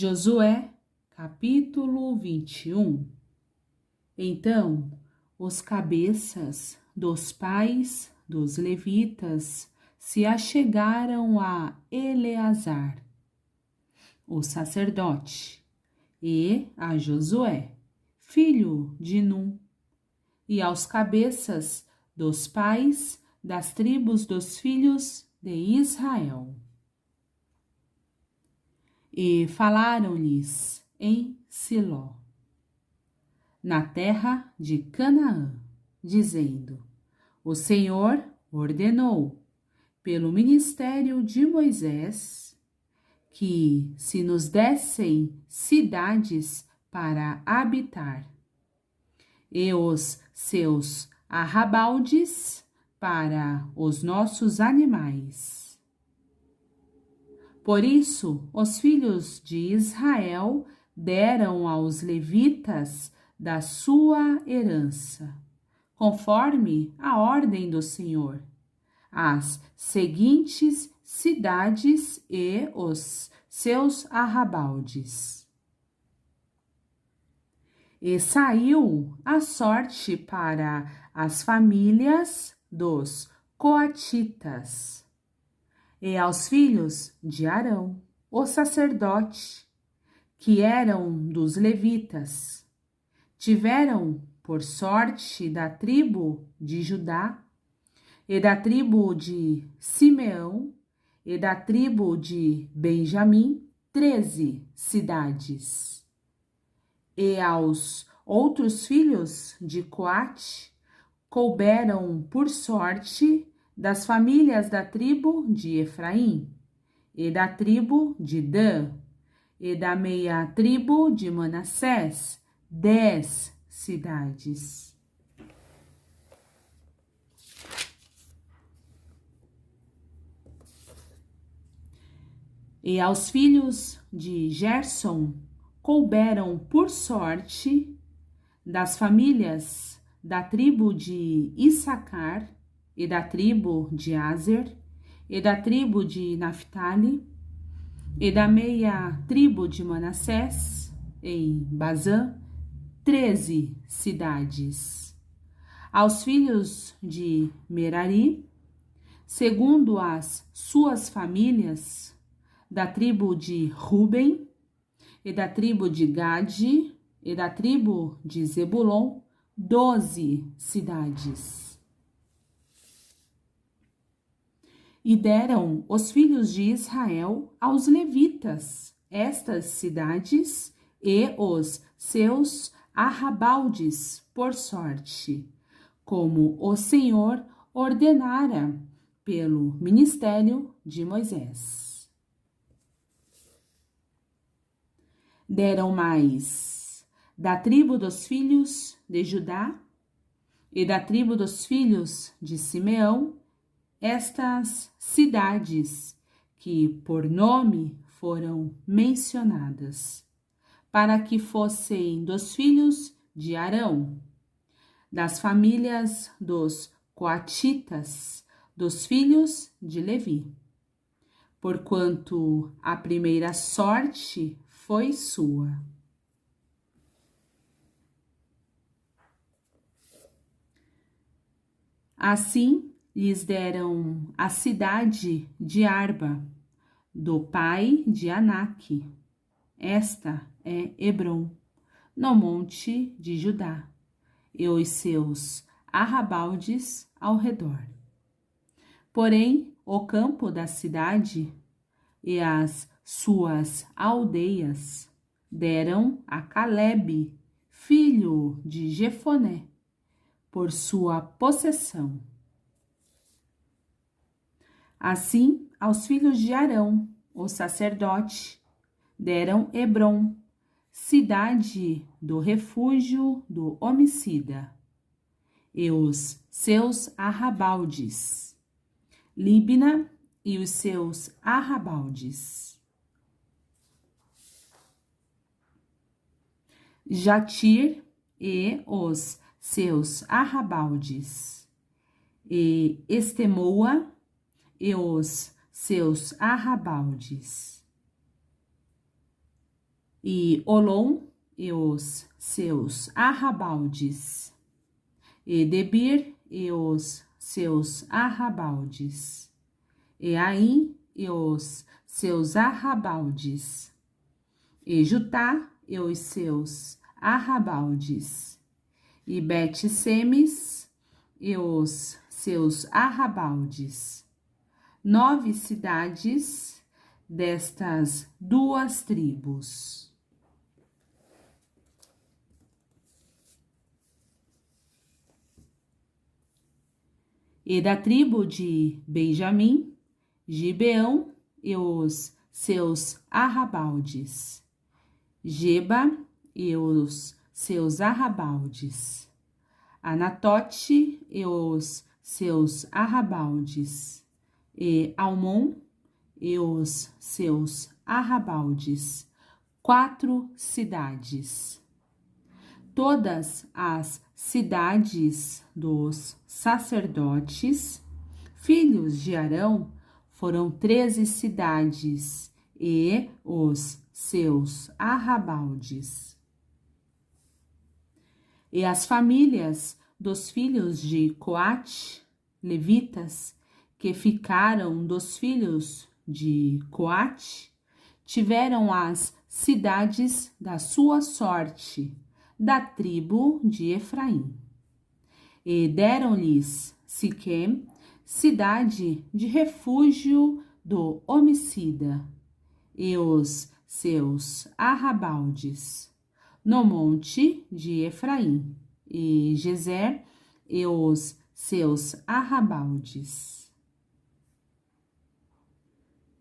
Josué, capítulo 21. Então, os cabeças dos pais dos levitas se achegaram a Eleazar, o sacerdote, e a Josué, filho de Num, e aos cabeças dos pais das tribos dos filhos de Israel. E falaram-lhes em Siló, na terra de Canaã, dizendo: O Senhor ordenou, pelo ministério de Moisés, que se nos dessem cidades para habitar, e os seus arrabaldes para os nossos animais. Por isso, os filhos de Israel deram aos levitas da sua herança, conforme a ordem do Senhor, as seguintes cidades e os seus arrabaldes. E saiu a sorte para as famílias dos coatitas, e aos filhos de Arão, o sacerdote, que eram dos levitas, tiveram por sorte da tribo de Judá, e da tribo de Simeão, e da tribo de Benjamim, 13 cidades. E aos outros filhos de Coate couberam por sorte das famílias da tribo de Efraim, e da tribo de Dan, e da meia tribo de Manassés, 10 cidades. E aos filhos de Gerson couberam por sorte das famílias da tribo de Issacar, e da tribo de Aser, e da tribo de Naphtali, e da meia tribo de Manassés, em Bazã, 13 cidades. Aos filhos de Merari, segundo as suas famílias, da tribo de Ruben, e da tribo de Gade, e da tribo de Zebulon, 12 cidades. E deram os filhos de Israel aos levitas estas cidades e os seus arrabaldes por sorte, como o Senhor ordenara pelo ministério de Moisés. Deram mais da tribo dos filhos de Judá e da tribo dos filhos de Simeão estas cidades que por nome foram mencionadas, para que fossem dos filhos de Arão, das famílias dos coatitas, dos filhos de Levi, porquanto a primeira sorte foi sua. Assim, lhes deram a cidade de Arba, do pai de Anak. Esta é Hebrom, no monte de Judá, e os seus arrabaldes ao redor. Porém, o campo da cidade e as suas aldeias deram a Calebe, filho de Jefoné, por sua possessão. Assim, aos filhos de Arão, o sacerdote, deram Hebrom, cidade do refúgio do homicida, e os seus arrabaldes, Líbina e os seus arrabaldes, Jatir e os seus arrabaldes, e Estemoa e os seus arrabaldes, e Olom e os seus arrabaldes, e Debir e os seus arrabaldes, e Aim e os seus arrabaldes, e Jutá e os seus arrabaldes, e Bet-Semes e os seus arrabaldes. 9 cidades destas 2 tribos. E da tribo de Benjamim, Gibeão e os seus arrabaldes, Geba e os seus arrabaldes, Anatote e os seus arrabaldes, e Almon e os seus arrabaldes, 4 cidades. Todas as cidades dos sacerdotes, filhos de Arão, foram 13 cidades e os seus arrabaldes. E as famílias dos filhos de Coate, levitas, que ficaram dos filhos de Coate, tiveram as cidades da sua sorte, da tribo de Efraim. E deram-lhes Siquém, cidade de refúgio do homicida, e os seus arrabaldes, no monte de Efraim, e Gezer e os seus arrabaldes,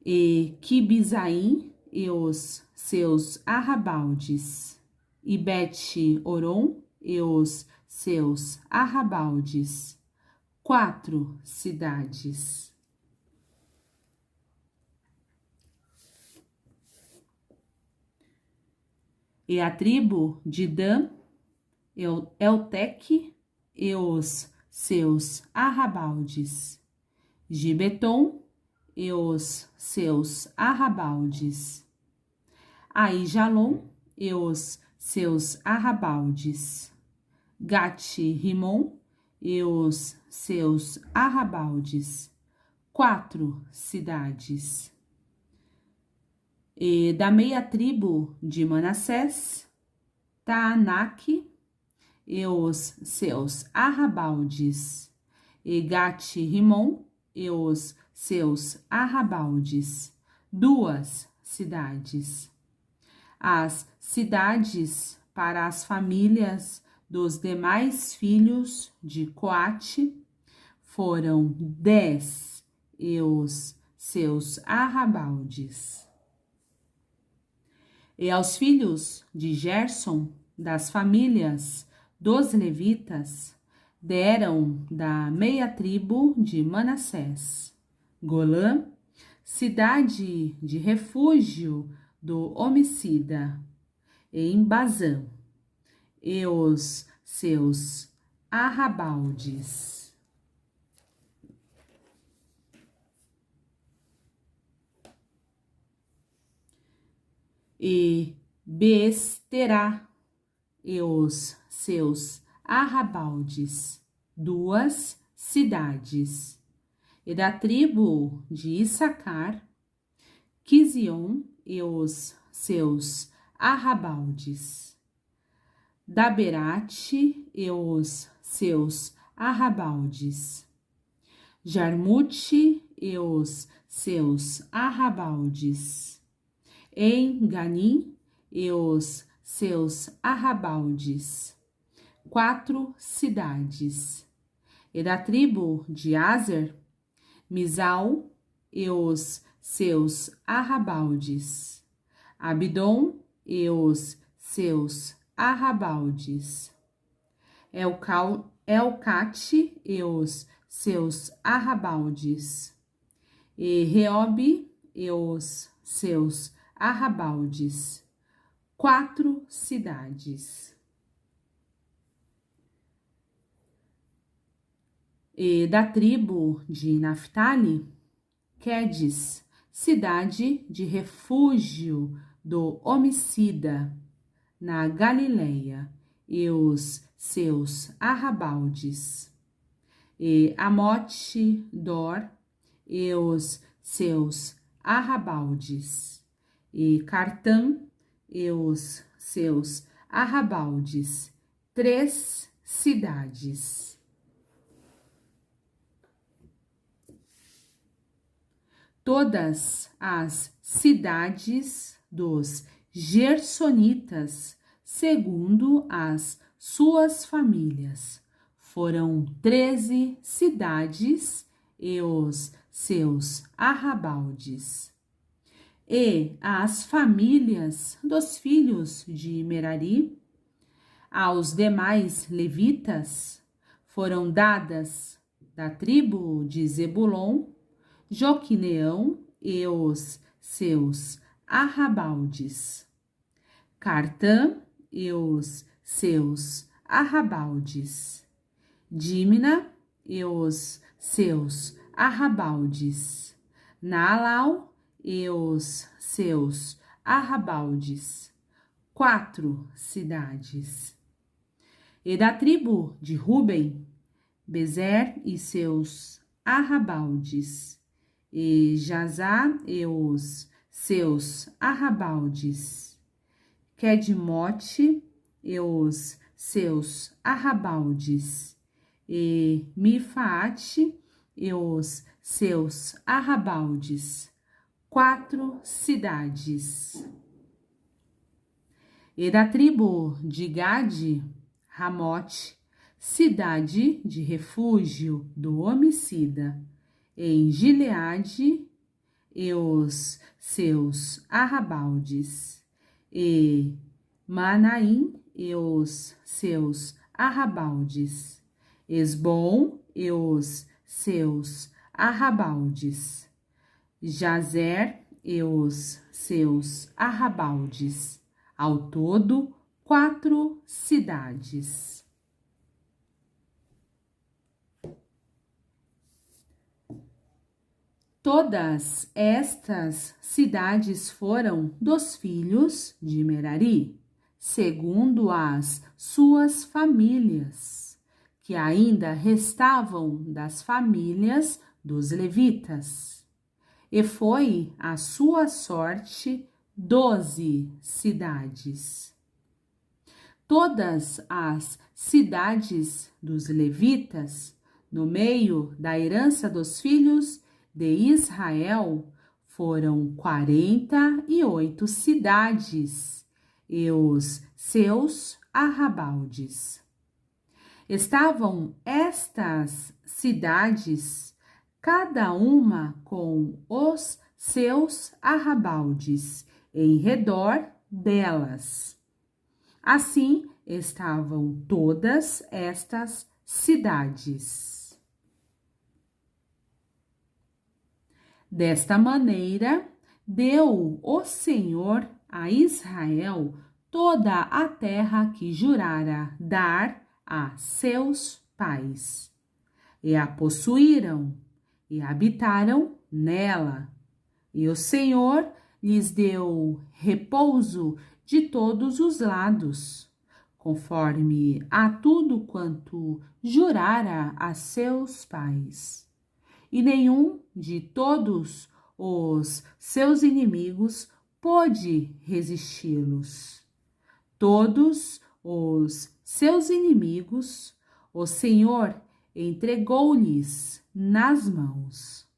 e Quibizaim e os seus arrabaldes, e Bet-Oron e os seus arrabaldes, 4 cidades. E a tribo de Dan, Elteque e os seus arrabaldes, Gibeton e os seus arrabaldes, Aijalon e os seus arrabaldes, Gate-Rimon e os seus arrabaldes, 4 cidades. E da meia tribo de Manassés, Taanaque e os seus arrabaldes, e Gate-Rimon e os seus arrabaldes, 2 cidades. As cidades para as famílias dos demais filhos de Coate foram 10 e os seus arrabaldes. E aos filhos de Gerson, das famílias dos levitas, deram da meia tribo de Manassés, Golã, cidade de refúgio do homicida, em Bazã, e os seus arrabaldes. E Beesterá e os seus arrabaldes, 2 cidades. E da tribo de Issacar, Quizion e os seus arrabaldes, Daberate e os seus arrabaldes, Jarmute e os seus arrabaldes, Enganim e os seus arrabaldes, 4 cidades. E da tribo de Aser, Misal e os seus arrabaldes, Abidom e os seus arrabaldes, Elcate e os seus arrabaldes, e Reobe e os seus arrabaldes, 4 cidades. E da tribo de Naphtali, Quedes, cidade de refúgio do homicida na Galileia e os seus arrabaldes, e Amote Dor e os seus arrabaldes, e Cartã e os seus arrabaldes, 3 cidades. Todas as cidades dos Gersonitas, segundo as suas famílias, foram 13 cidades e os seus arrabaldes. E as famílias dos filhos de Merari, aos demais levitas, foram dadas da tribo de Zebulon, Joquineão e os seus arrabaldes, Cartã e os seus arrabaldes, Dímina e os seus arrabaldes, Naalau e os seus arrabaldes, 4 cidades. E da tribo de Ruben, Bezer e seus arrabaldes, e Jazá e os seus arrabaldes, Quedmote e os seus arrabaldes, e Mifaate e os seus arrabaldes, 4 cidades. E da tribo de Gade, Ramote, cidade de refúgio do homicida, em Gileade e os seus arrabaldes, e Manaim e os seus arrabaldes, Esbom e os seus arrabaldes, Jazer e os seus arrabaldes, ao todo 4 cidades. Todas estas cidades foram dos filhos de Merari, segundo as suas famílias, que ainda restavam das famílias dos levitas. E foi a sua sorte 12 cidades. Todas as cidades dos levitas, no meio da herança dos filhos de Israel, foram 48 cidades e os seus arrabaldes. Estavam estas cidades, cada uma com os seus arrabaldes, em redor delas. Assim estavam todas estas cidades. Desta maneira, deu o Senhor a Israel toda a terra que jurara dar a seus pais, e a possuíram, e habitaram nela. E o Senhor lhes deu repouso de todos os lados, conforme a tudo quanto jurara a seus pais. E nenhum de todos os seus inimigos pôde resisti-los. Todos os seus inimigos o Senhor entregou-lhes nas mãos.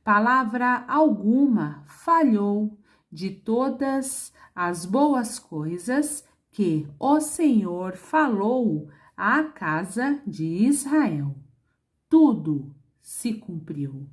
Palavra alguma falhou de todas as boas coisas que o Senhor falou à casa de Israel. Tudo se cumpriu.